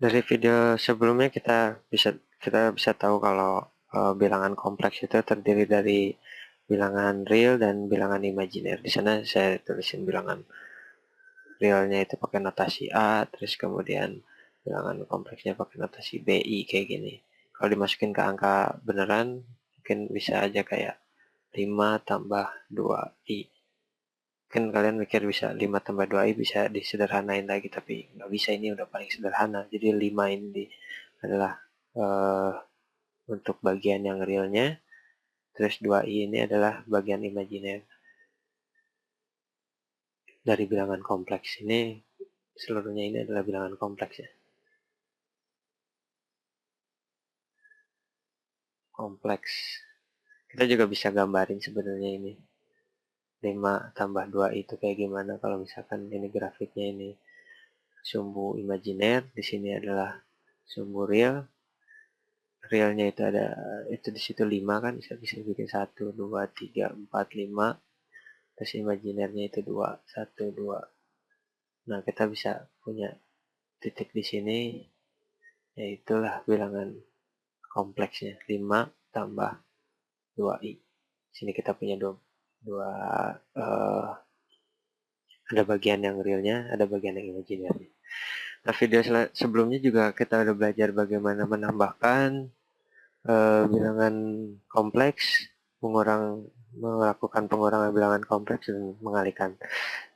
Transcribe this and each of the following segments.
Dari video sebelumnya kita bisa tahu kalau bilangan kompleks itu terdiri dari bilangan real dan bilangan imajiner. Di sana saya tulisin bilangan realnya itu pakai notasi A, terus kemudian bilangan kompleksnya pakai notasi BI kayak gini. Kalau dimasukin ke angka beneran, mungkin bisa aja kayak 5 tambah 2i. Kan kalian mikir bisa 5 tambah 2i bisa disederhanain lagi, tapi nggak bisa, ini udah paling sederhana. Jadi 5 ini adalah uh, untuk bagian yang realnya, terus 2i ini adalah bagian imajiner. Dari bilangan kompleks ini, seluruhnya ini adalah bilangan kompleks ya. Kompleks. Kita juga bisa gambarin sebenarnya ini. 5 tambah 2 itu kayak gimana kalau misalkan ini grafiknya ini sumbu imajiner, di sini adalah sumbu real. Realnya itu ada itu di situ 5 kan, bisa bikin 1 2 3 4 5. Terus imajinernya itu 2 1 2. Nah, kita bisa punya titik di sini, yaitulah bilangan kompleksnya 5 tambah 2i. Sini kita punya dua ada bagian yang realnya, ada bagian yang imajinernya. Nah, video sebelumnya juga kita udah belajar bagaimana menambahkan bilangan kompleks, melakukan pengurangan bilangan kompleks dan mengalihkan.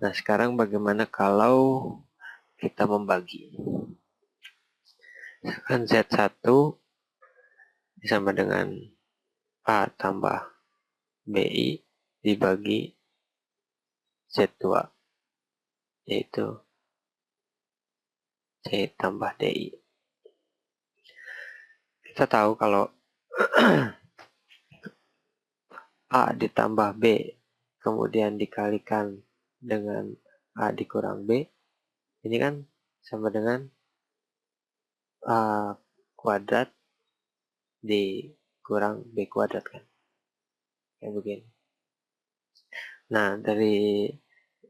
Nah, sekarang bagaimana kalau kita membagi? Misalkan Z1 sama dengan A tambah BI dibagi Z2, yaitu C tambah DI. Kita tahu kalau A ditambah B kemudian dikalikan dengan A dikurang B, ini kan sama dengan A kuadrat dikurang B kuadrat kan, kayak begini. Nah, dari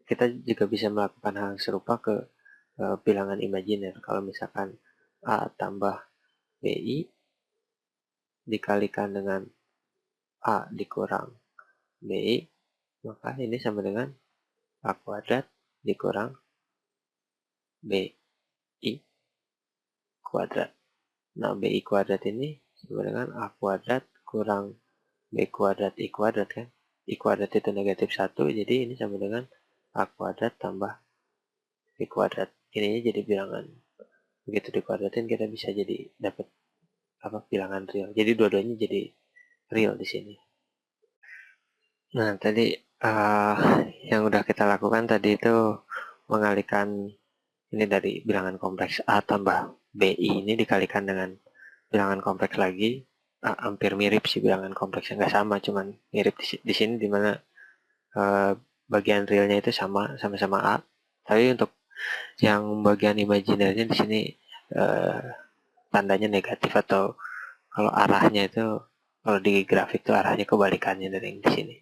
kita juga bisa melakukan hal serupa ke bilangan imajiner. Kalau misalkan A tambah BI dikalikan dengan A dikurang BI, maka ini sama dengan A kuadrat dikurang BI kuadrat. Nah, BI kuadrat ini sama dengan A kuadrat kurang B kuadrat I kuadrat kan. I kuadrat itu negatif 1, jadi ini sama dengan A kuadrat tambah B kuadrat. Ininya jadi bilangan. Begitu dikuadratin kita bisa jadi dapat bilangan real. Jadi dua-duanya jadi real di sini. Nah, tadi yang udah kita lakukan tadi itu mengalihkan ini dari bilangan kompleks A tambah BI ini dikalikan dengan bilangan kompleks lagi. Hampir mirip sih bilangan kompleksnya, nggak sama, cuman mirip di sini dimana bagian realnya itu sama-sama A. Tapi untuk yang bagian imajinernya di sini tandanya negatif, atau kalau arahnya itu kalau di grafik itu arahnya kebalikannya dari yang di sini.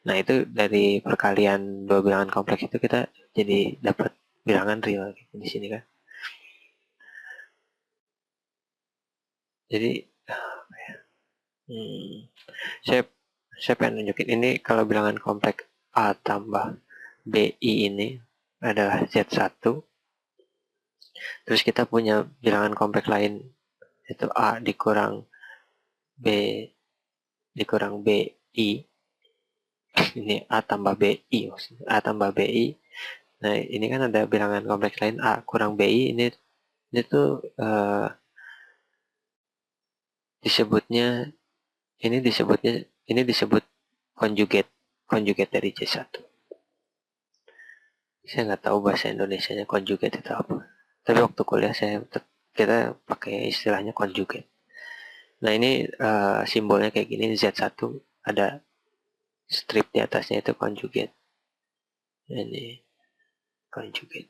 Nah, itu dari perkalian dua bilangan kompleks itu kita jadi dapat bilangan real gitu di sini kan. Jadi saya saya pengen nunjukin ini kalau bilangan kompleks A tambah BI ini adalah Z1. Terus kita punya bilangan kompleks lain, yaitu A dikurang B dikurang BI. Ini A tambah BI, A tambah BI. Nah, ini kan ada bilangan kompleks lain A kurang BI. Ini tuh disebutnya ini disebut konjugat dari C1. Saya nggak tahu bahasa Indonesianya konjugat itu apa. Tapi waktu kuliah kita pakai istilahnya konjugat. Nah, ini simbolnya kayak gini, Z1 ada strip di atasnya itu konjugat. Ini konjugat.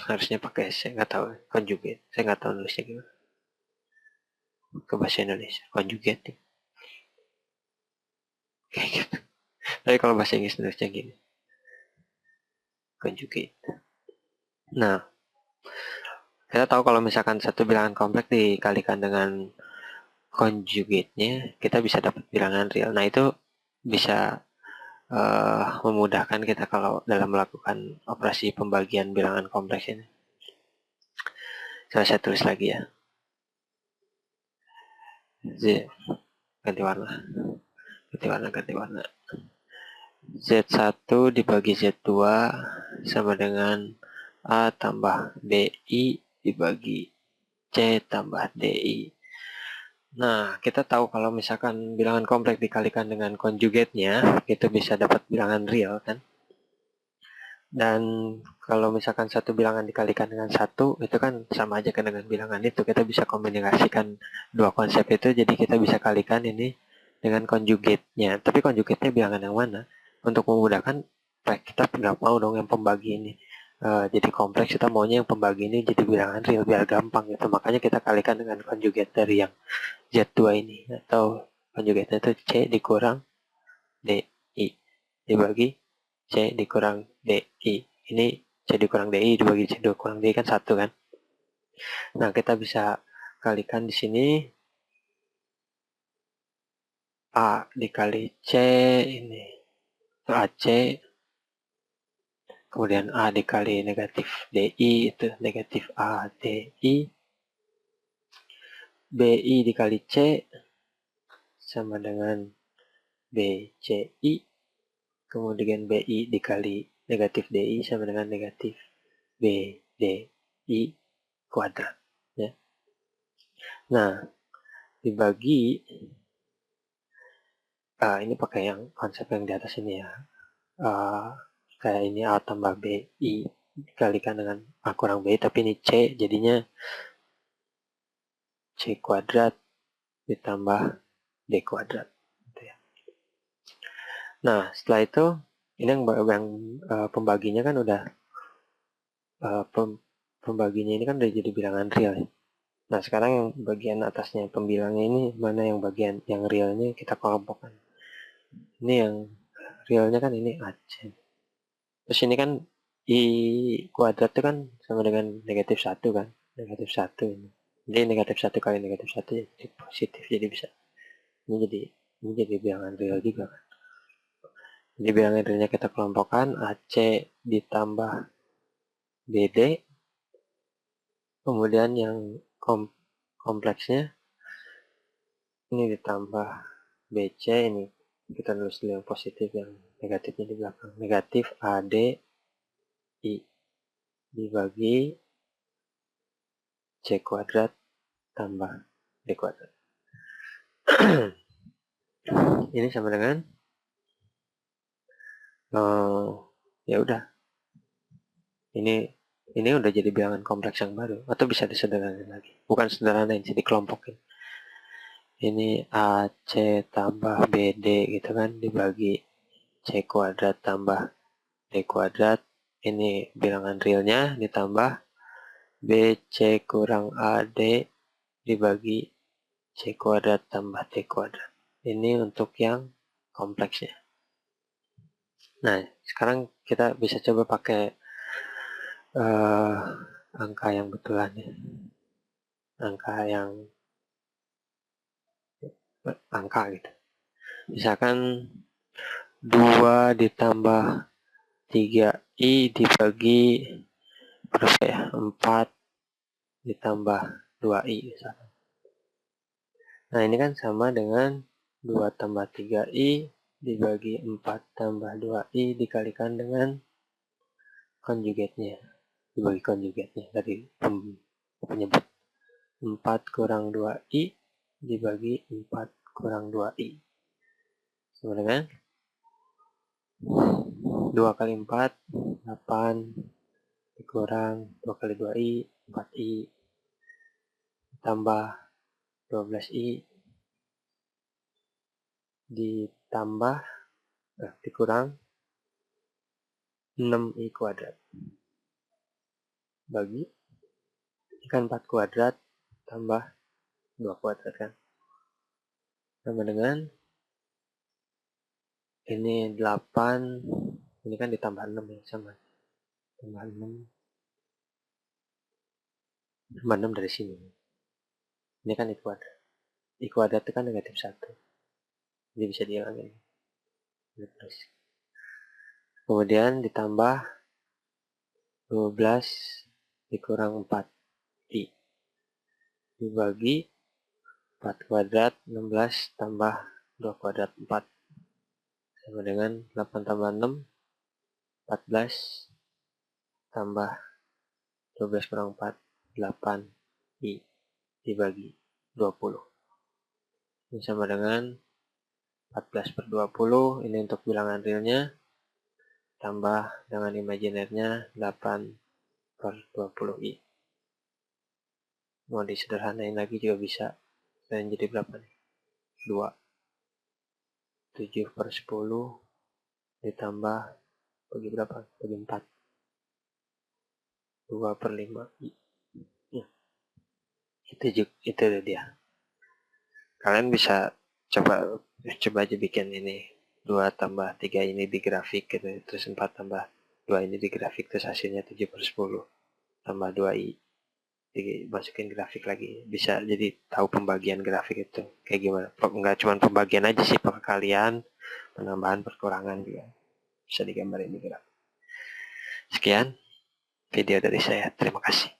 Harusnya pakai, saya nggak tahu konjugat. Saya nggak tahu nulisnya gimana. Ke bahasa Indonesia konjugat kayak gitu. Tapi kalau bahasa Inggris nulisnya gini. conjugate. Nah, kita tahu kalau misalkan satu bilangan kompleks dikalikan dengan conjugate-nya, kita bisa dapat bilangan real. Nah, itu bisa memudahkan kita kalau dalam melakukan operasi pembagian bilangan kompleks ini. Saya tulis lagi ya. Z, ganti warna. Z1 dibagi Z2 sama dengan A tambah BI dibagi C tambah DI. Nah, kita tahu kalau misalkan bilangan kompleks dikalikan dengan conjugate-nya, itu bisa dapat bilangan real kan. Dan kalau misalkan satu bilangan dikalikan dengan satu, itu kan sama aja kan dengan bilangan itu. Kita bisa kombinasikan dua konsep itu, jadi kita bisa kalikan ini dengan conjugate-nya. Tapi conjugate-nya bilangan yang mana? Untuk memudahkan, kita nggak mau dong yang pembagi ini. Jadi kompleks, kita maunya yang pembagi ini jadi bilangan real, biar gampang gitu. Makanya kita kalikan dengan conjugate dari yang Z2 ini. Atau conjugate-nya itu C dikurang DI dibagi C dikurang DI. Ini C dikurang DI dibagi C dikurang DI kan 1 kan. Nah, kita bisa kalikan di sini A dikali C ini. Itu AC. Kemudian A dikali negatif DI itu negatif A DI. BI dikali C sama dengan BCI. Kemudian BI dikali negatif DI sama dengan negatif BDI kuadrat. Ya. Nah, dibagi, ini pakai yang konsep yang di atas ini ya. Kayak ini A tambah BI dikalikan dengan A kurang BI, tapi ini C, jadinya C kuadrat ditambah D kuadrat. Gitu ya. Nah, setelah itu, ini yang pembaginya kan udah, pembaginya ini kan udah jadi bilangan real ya. Nah, sekarang yang bagian atasnya pembilangnya ini, mana yang bagian yang realnya kita kelompokkan. Ini yang realnya kan ini AC. Terus ini kan I kuadrat itu kan sama dengan negatif 1 kan. Negatif 1 ini. Jadi negatif 1 kali negatif 1 jadi positif. Jadi bisa. Ini jadi bilangan real juga kan. Jadi bilangan realnya kita kelompokkan AC ditambah BD. Kemudian yang kompleksnya ini ditambah BC, ini kita nulis dulu yang positif, yang negatifnya di belakang. Negatif AD I dibagi C kuadrat tambah D kuadrat. Ini sama dengan ya udah. Ini udah jadi bilangan kompleks yang baru, atau bisa disederhanain lagi. Bukan sederhanain, jadi kelompokin. Ini AC tambah BD gitu kan, dibagi C kuadrat tambah D kuadrat. Ini bilangan realnya ditambah BC kurang AD dibagi C kuadrat tambah D kuadrat. Ini untuk yang kompleksnya. Nah, sekarang kita bisa coba pakai angka yang betulan ya. Angka gitu. Misalkan 2 ditambah 3i dibagi berapa ya? 4 ditambah 2i misalkan. Nah, ini kan sama dengan 2 tambah 3i dibagi 4 tambah 2i dikalikan dengan conjugate-nya. Dibagi conjugate-nya dari penyebut. 4 kurang 2i dibagi 4 kurang 2i. Sama dengan 2 kali 4, 8, dikurang 2 kali 2i, 4i, tambah 12i, ditambah, dikurang 6i kuadrat. Bagi, kan 4 kuadrat, tambah 2 kuadrat kan. Sama dengan, ini 8, ini kan ditambah 6 ya, sama. tambah 6 tambah 6 dari sini. Ini kan I kuadrat. I kuadrat itu kan negatif 1. Jadi bisa dihilangin. Kemudian ditambah 12 dikurang 4i dibagi 4 kuadrat 16 tambah 2 kuadrat 4 sama dengan 8 tambah 6 14 tambah 12 kurang 4 8i dibagi 20. Ini sama dengan 14 per 20, ini untuk bilangan realnya, tambah dengan imajinernya 8 per 20i. Mau disederhanain lagi juga bisa. Dan jadi berapa nih? 2. 7 per 10 ditambah bagi berapa? Bagi 4. 2 per 5i. Itu dia. Kalian bisa coba aja bikin ini. 2 tambah 3 ini di grafik gitu. Terus 4 tambah 2 ini di grafik. Terus hasilnya 7 per 10 tambah 2i. Dimasukin grafik lagi. Bisa jadi tahu pembagian grafik itu. Kayak gimana. Enggak cuma pembagian aja sih, perkalian, penambahan, perkurangan juga. Bisa digambarin di grafik. Sekian video dari saya. Terima kasih.